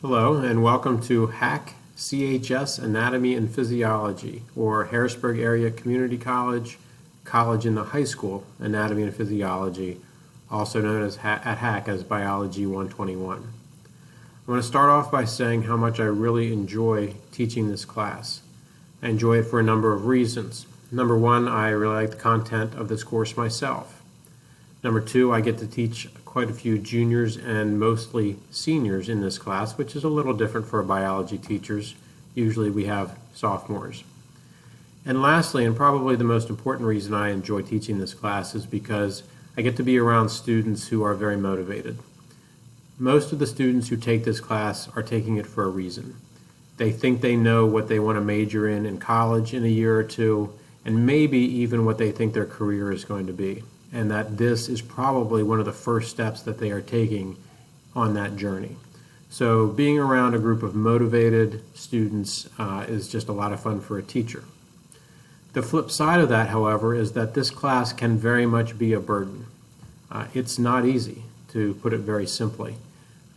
Hello and welcome to HAC CHS Anatomy and Physiology, or Harrisburg Area Community College, College in the High School Anatomy and Physiology, also known as at HAC as Biology 121. I want to start off by saying how much I really enjoy teaching this class. I enjoy it for a number of reasons. Number one, I really like the content of this course myself. Number two, I get to teach quite a few juniors and mostly seniors in this class, which is a little different for biology teachers. Usually we have sophomores. And lastly, and probably the most important reason I enjoy teaching this class is because I get to be around students who are very motivated. Most of the students who take this class are taking it for a reason. They think they know what they want to major in college in a year or two, and maybe even what they think their career is going to be, and that this is probably one of the first steps that they are taking on that journey. So being around a group of motivated students is just a lot of fun for a teacher. The flip side of that, however, is that this class can very much be a burden. It's not easy, to put it very simply.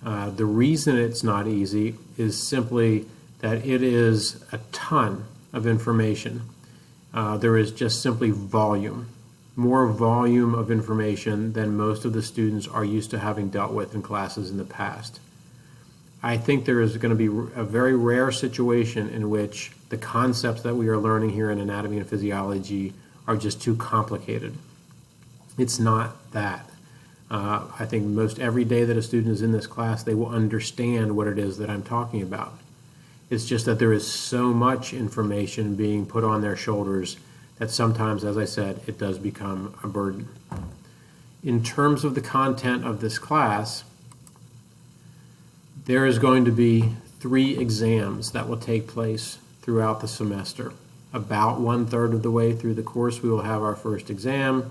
The reason it's not easy is simply that it is a ton of information. There is just simply volume. More volume of information than most of the students are used to having dealt with in classes in the past. I think there is going to be a very rare situation in which the concepts that we are learning here in anatomy and physiology are just too complicated. It's not that. I think most every day that a student is in this class, they will understand what it is that I'm talking about. It's just that there is so much information being put on their shoulders that sometimes, as I said, it does become a burden. In terms of the content of this class, there is going to be 3 exams that will take place throughout the semester. About 1/3 of the way through the course, we will have our first exam,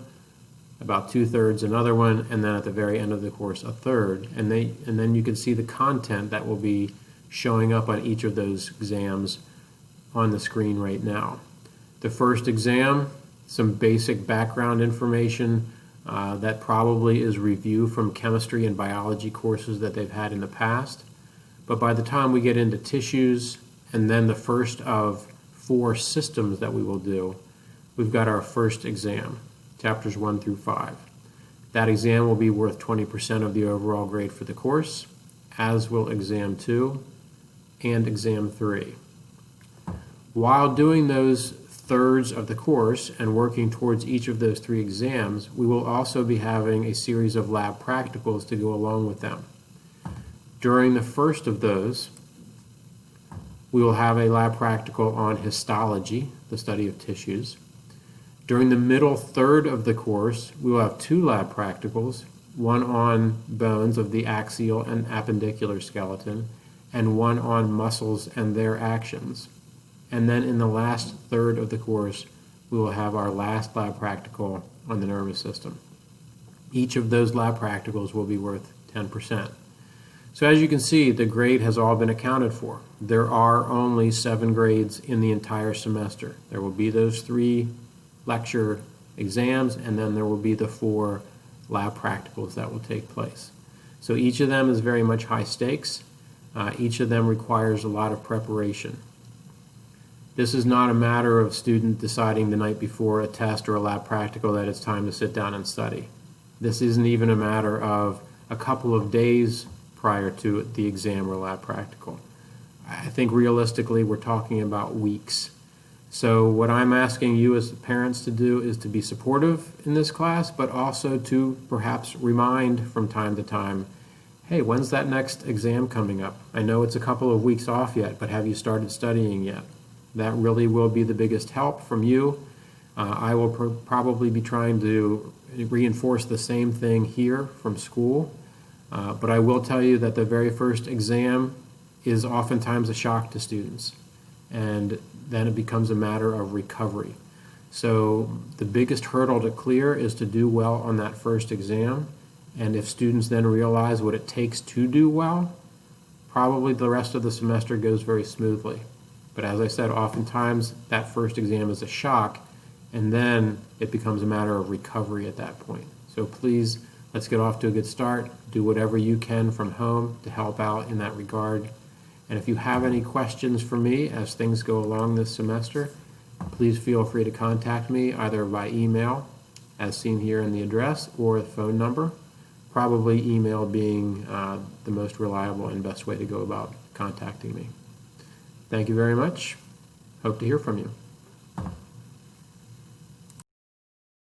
about 2/3 another one, and then at the very end of the course, a third. And then you can see the content that will be showing up on each of those exams on the screen right now. The first exam, some basic background information that probably is review from chemistry and biology courses that they've had in the past. But by the time we get into tissues and then the first of 4 systems that we will do, we've got our first exam, chapters 1 through 5. That exam will be worth 20% of the overall grade for the course, as will exam 2 and exam 3. While doing those thirds of the course and working towards each of those 3 exams, we will also be having a series of lab practicals to go along with them. During the first of those, we will have a lab practical on histology, the study of tissues. During the middle third of the course, we will have 2 lab practicals, one on bones of the axial and appendicular skeleton, and one on muscles and their actions. And then in the last third of the course, we will have our last lab practical on the nervous system. Each of those lab practicals will be worth 10%. So as you can see, the grade has all been accounted for. There are only 7 grades in the entire semester. There will be those 3 lecture exams, and then there will be the 4 lab practicals that will take place. So each of them is very much high stakes. Each of them requires a lot of preparation. This is not a matter of student deciding the night before a test or a lab practical that it's time to sit down and study. This isn't even a matter of a couple of days prior to the exam or lab practical. I think realistically we're talking about weeks. So what I'm asking you as parents to do is to be supportive in this class, but also to perhaps remind from time to time, hey, when's that next exam coming up? I know it's a couple of weeks off yet, but have you started studying yet? That really will be the biggest help from you. I will probably be trying to reinforce the same thing here from school, but I will tell you that the very first exam is oftentimes a shock to students, and then it becomes a matter of recovery. So the biggest hurdle to clear is to do well on that first exam, and if students then realize what it takes to do well, probably the rest of the semester goes very smoothly. But as I said, oftentimes that first exam is a shock, and then it becomes a matter of recovery at that point. So please, let's get off to a good start. Do whatever you can from home to help out in that regard. And if you have any questions for me as things go along this semester, please feel free to contact me either by email, as seen here in the address, or the phone number. Probably email being the most reliable and best way to go about contacting me. Thank you very much. Hope to hear from you.